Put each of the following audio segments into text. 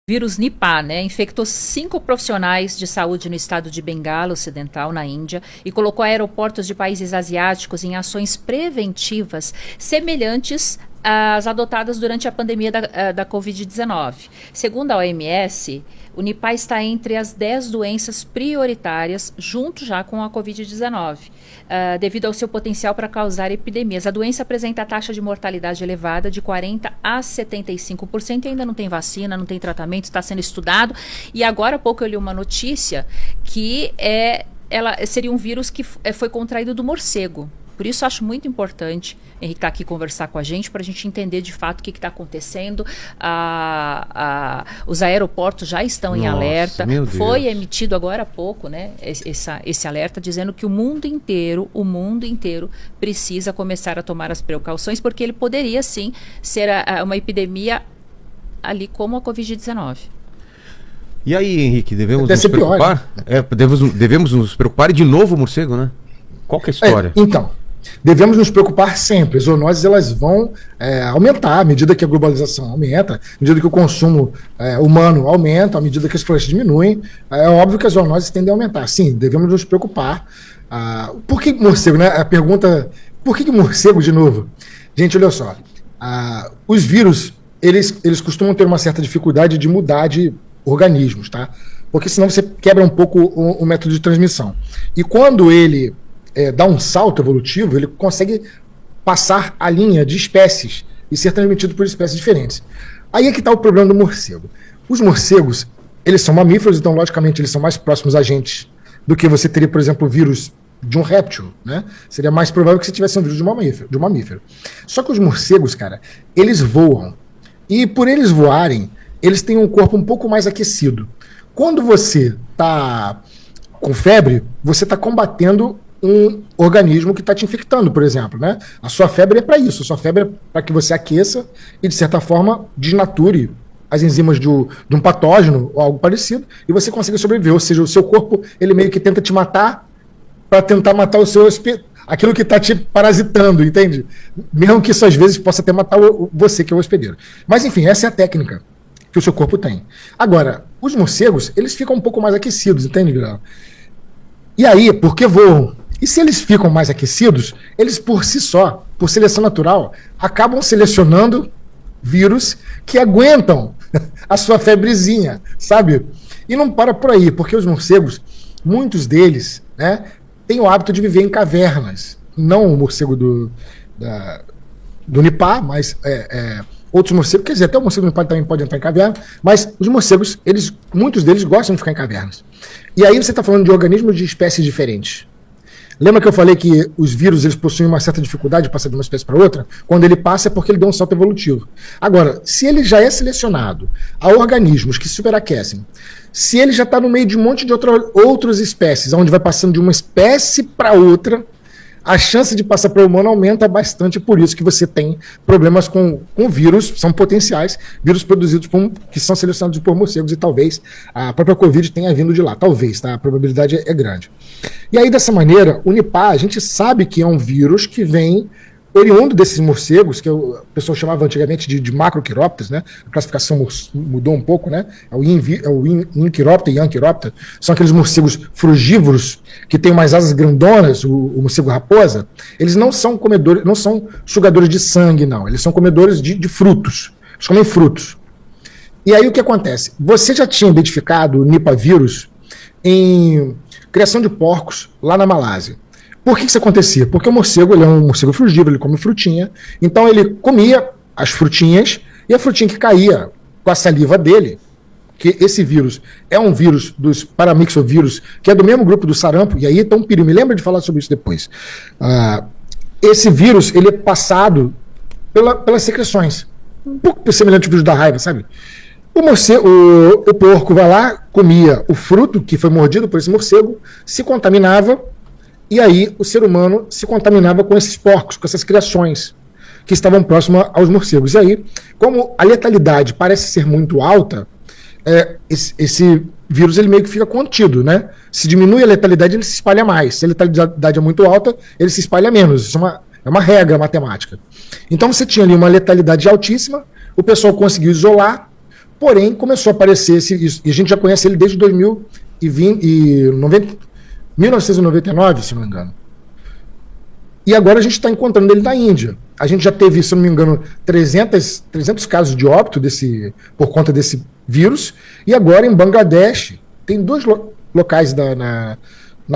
Vírus Nipah, né, infectou 5 profissionais de saúde no estado de Bengala Ocidental, na Índia, e colocou aeroportos de países asiáticos em ações preventivas semelhantes às adotadas durante a pandemia da Covid-19. Segundo a OMS, o Nipah está entre as 10 doenças prioritárias, junto já com a Covid-19, devido ao seu potencial para causar epidemias. A doença apresenta a taxa de mortalidade elevada de 40% a 75%, e ainda não tem vacina, não tem tratamento, está sendo estudado. E agora há pouco eu li uma notícia que ela seria um vírus que foi contraído do morcego. Por isso acho muito importante Henrique estar aqui conversar com a gente, para a gente entender de fato o que está acontecendo. Os aeroportos já estão em alerta. Foi emitido agora há pouco, né, esse alerta dizendo que o mundo inteiro precisa começar a tomar as precauções, porque ele poderia sim ser uma epidemia ali como a Covid-19. E aí, Henrique, devemos nos preocupar? Devemos nos preocupar, e de novo o morcego, né? Qual que é a história? Então, devemos nos preocupar sempre. As zoonoses, elas vão aumentar à medida que a globalização aumenta, à medida que o consumo humano aumenta, à medida que as florestas diminuem. É óbvio que as zoonoses tendem a aumentar. Sim, devemos nos preocupar. Por que morcego, né? A pergunta, por que morcego de novo? Gente, olha só. Os vírus, eles costumam ter uma certa dificuldade de mudar de organismos, tá? Porque senão você quebra um pouco o método de transmissão. E quando ele dá um salto evolutivo, ele consegue passar a linha de espécies e ser transmitido por espécies diferentes. Aí é que está o problema do morcego. Os morcegos, eles são mamíferos, então logicamente eles são mais próximos a gente do que você teria, por exemplo, o vírus de um réptil, né? Seria mais provável que você tivesse um vírus de um mamífero. Só que os morcegos, cara, eles voam. E por eles voarem, eles têm um corpo um pouco mais aquecido. Quando você está com febre, você está combatendo um organismo que está te infectando, por exemplo, né? A sua febre é para isso, a sua febre é para que você aqueça e, de certa forma, desnature as enzimas de um patógeno ou algo parecido, e você consiga sobreviver. Ou seja, o seu corpo, ele meio que tenta te matar para tentar matar aquilo que está te parasitando, entende? Mesmo que isso às vezes possa até matar você, que é o hospedeiro. Mas enfim, essa é a técnica que o seu corpo tem. Agora, os morcegos, eles ficam um pouco mais aquecidos, entende, Guilherme? E aí, por que voam? E se eles ficam mais aquecidos, eles por si só, por seleção natural, acabam selecionando vírus que aguentam a sua febrezinha, sabe? E não para por aí, porque os morcegos, muitos deles, né, têm o hábito de viver em cavernas. Não o morcego do Nipah, mas outros morcegos, quer dizer, até o morcego do Nipah também pode entrar em caverna, mas os morcegos, muitos deles gostam de ficar em cavernas. E aí você está falando de organismos de espécies diferentes. Lembra que eu falei que os vírus, eles possuem uma certa dificuldade de passar de uma espécie para outra? Quando ele passa é porque ele deu um salto evolutivo. Agora, se ele já é selecionado a organismos que superaquecem, se ele já está no meio de um monte de outras espécies, onde vai passando de uma espécie para outra, a chance de passar para o humano aumenta bastante. Por isso que você tem problemas com vírus, são potenciais, vírus produzidos que são selecionados por morcegos, e talvez a própria Covid tenha vindo de lá. Talvez, tá? A probabilidade é grande. E aí, dessa maneira, o Nipah, a gente sabe que é um vírus que vem oriundo desses morcegos, que o pessoal chamava antigamente de macroquirópteros, né? A classificação mudou um pouco, né? É o Inquiróptero e Yanquiróptero. São aqueles morcegos frugívoros que têm umas asas grandonas, o morcego raposa. Eles não são comedores, não são sugadores de sangue, não. Eles são comedores de frutos. Eles comem frutos. E aí o que acontece? Você já tinha identificado o Nipah vírus em criação de porcos lá na Malásia. Por que isso acontecia? Porque o morcego, ele é um morcego frugívoro, ele come frutinha, então ele comia as frutinhas, e a frutinha que caía com a saliva dele, que esse vírus é um vírus dos paramyxovírus, que é do mesmo grupo do sarampo, e aí então me lembra de falar sobre isso depois. Esse vírus, ele é passado pelas secreções, um pouco semelhante ao vírus da raiva, sabe? O porco vai lá, comia o fruto que foi mordido por esse morcego, se contaminava, e aí o ser humano se contaminava com esses porcos, com essas criações que estavam próximas aos morcegos. E aí, como a letalidade parece ser muito alta, esse vírus ele meio que fica contido, né? Se diminui a letalidade, ele se espalha mais. Se a letalidade é muito alta, ele se espalha menos. Isso é uma regra matemática. Então você tinha ali uma letalidade altíssima, o pessoal conseguiu isolar, Porém, começou a aparecer isso, e a gente já conhece ele desde 1999, se não me engano. E agora a gente está encontrando ele na Índia. A gente já teve, se não me engano, 300 casos de óbito por conta desse vírus, e agora em Bangladesh, tem 2 locais na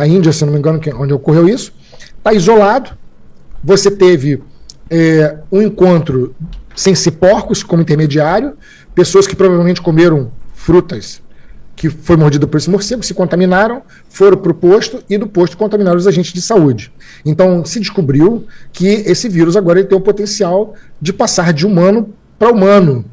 Índia, se não me engano, onde ocorreu isso, está isolado. Você teve um encontro sem ser porcos como intermediário, pessoas que provavelmente comeram frutas que foi mordida por esse morcego, se contaminaram, foram para o posto e do posto contaminaram os agentes de saúde. Então se descobriu que esse vírus agora ele tem o potencial de passar de humano para humano.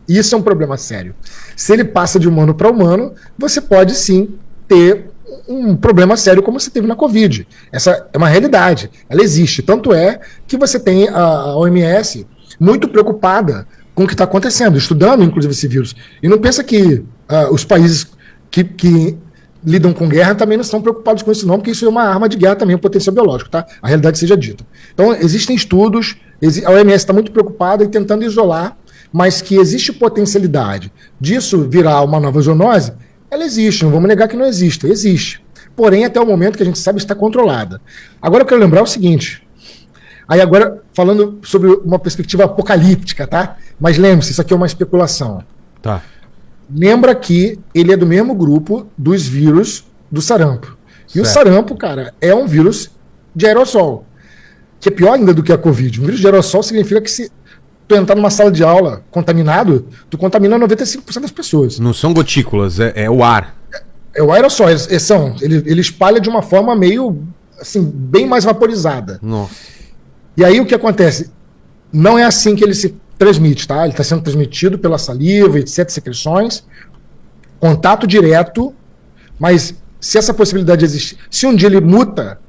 Isso é um problema sério. Se ele passa de humano para humano, você pode sim ter um problema sério como você teve na Covid. Essa é uma realidade, ela existe. Tanto é que você tem a OMS muito preocupada com o que está acontecendo, estudando inclusive esse vírus. E não pensa que os países que lidam com guerra também não estão preocupados com isso não, porque isso é uma arma de guerra também, um potencial biológico, tá? A realidade seja dita. Então existem estudos, a OMS está muito preocupada e tentando isolar, mas que existe potencialidade disso virar uma nova zoonose, ela existe, não vamos negar que não existe, existe. Porém, até o momento que a gente sabe está controlada. Agora eu quero lembrar o seguinte, aí agora falando sobre uma perspectiva apocalíptica, tá? Mas lembre-se, isso aqui é uma especulação. Tá. Lembra que ele é do mesmo grupo dos vírus do sarampo. E o sarampo, cara, é um vírus de aerossol, que é pior ainda do que a Covid. Um vírus de aerossol significa que se tu entrar numa sala de aula contaminado, tu contamina 95% das pessoas. Não são gotículas, é o ar. É o aerossol, ele espalha de uma forma meio, assim, bem mais vaporizada. Nossa. E aí o que acontece? Não é assim que ele se transmite, tá? Ele está sendo transmitido pela saliva, etc., secreções, contato direto, mas se essa possibilidade existe, se um dia ele muta,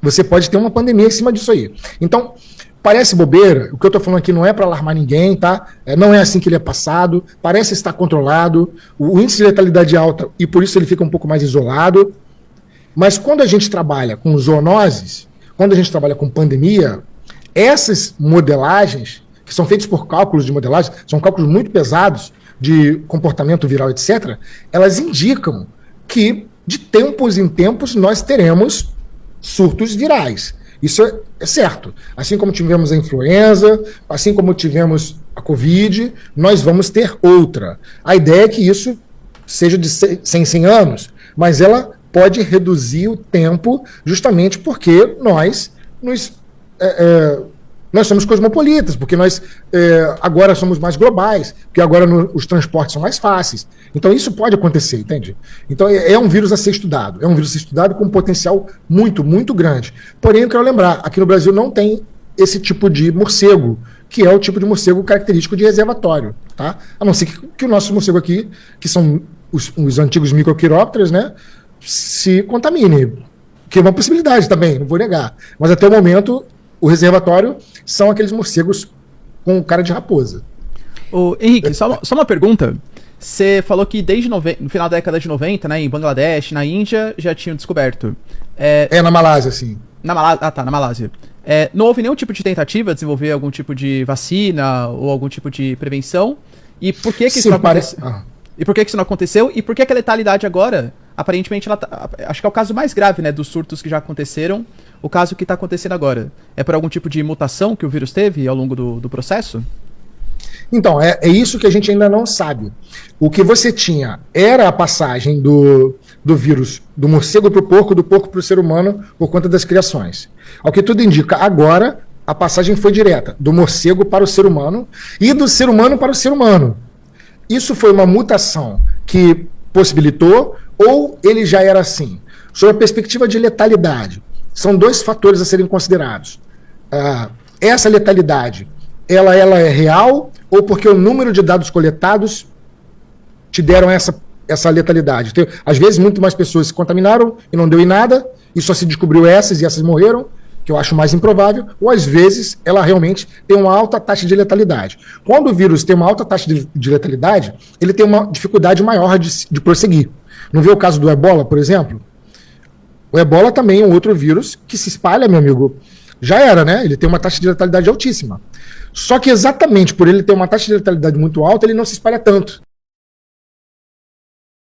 você pode ter uma pandemia em cima disso aí. Então, parece bobeira, o que eu estou falando aqui não é para alarmar ninguém, tá? Não é assim que ele é passado, parece estar controlado, o índice de letalidade é alto e por isso ele fica um pouco mais isolado, mas quando a gente trabalha com zoonoses, quando a gente trabalha com pandemia, essas modelagens, que são feitas por cálculos de modelagem, são cálculos muito pesados de comportamento viral, etc., elas indicam que, de tempos em tempos, nós teremos surtos virais. Isso é certo. Assim como tivemos a influenza, assim como tivemos a Covid, nós vamos ter outra. A ideia é que isso seja de 100 anos, mas ela pode reduzir o tempo justamente porque nós somos cosmopolitas, porque nós agora somos mais globais, porque agora os transportes são mais fáceis. Então isso pode acontecer, entende? Então é um vírus a ser estudado, com um potencial muito, muito grande. Porém, eu quero lembrar, aqui no Brasil não tem esse tipo de morcego, que é o tipo de morcego característico de reservatório, tá? A não ser que o nosso morcego aqui, que são os antigos microquirópteros, né, se contamine, que é uma possibilidade também, não vou negar. Mas até o momento, o reservatório são aqueles morcegos com cara de raposa. Ô, Henrique, só uma pergunta. Você falou que desde no final da década de 90, né, em Bangladesh, na Índia, já tinham descoberto. Na Malásia, sim. Na Malásia. Não houve nenhum tipo de tentativa de desenvolver algum tipo de vacina ou algum tipo de prevenção? E por que isso não aconteceu? E por que isso não aconteceu? E por que a letalidade agora, aparentemente, acho que é o caso mais grave, né, dos surtos que já aconteceram, o caso que está acontecendo agora. É por algum tipo de mutação que o vírus teve ao longo do processo? Então, é isso que a gente ainda não sabe. O que você tinha era a passagem do vírus do morcego para o porco, do porco para o ser humano, por conta das criações. Ao que tudo indica, agora a passagem foi direta, do morcego para o ser humano e do ser humano para o ser humano. Isso foi uma mutação que possibilitou, ou ele já era assim? Sob a perspectiva de letalidade, são 2 fatores a serem considerados. Essa letalidade, ela é real, ou porque o número de dados coletados te deram essa letalidade? Às vezes, muito mais pessoas se contaminaram e não deu em nada, e só se descobriu essas e essas morreram, que eu acho mais improvável, ou às vezes ela realmente tem uma alta taxa de letalidade. Quando o vírus tem uma alta taxa de letalidade, ele tem uma dificuldade maior de prosseguir. Não vê o caso do Ebola, por exemplo? O Ebola também é um outro vírus que se espalha, meu amigo. Já era, né? Ele tem uma taxa de letalidade altíssima. Só que exatamente por ele ter uma taxa de letalidade muito alta, ele não se espalha tanto.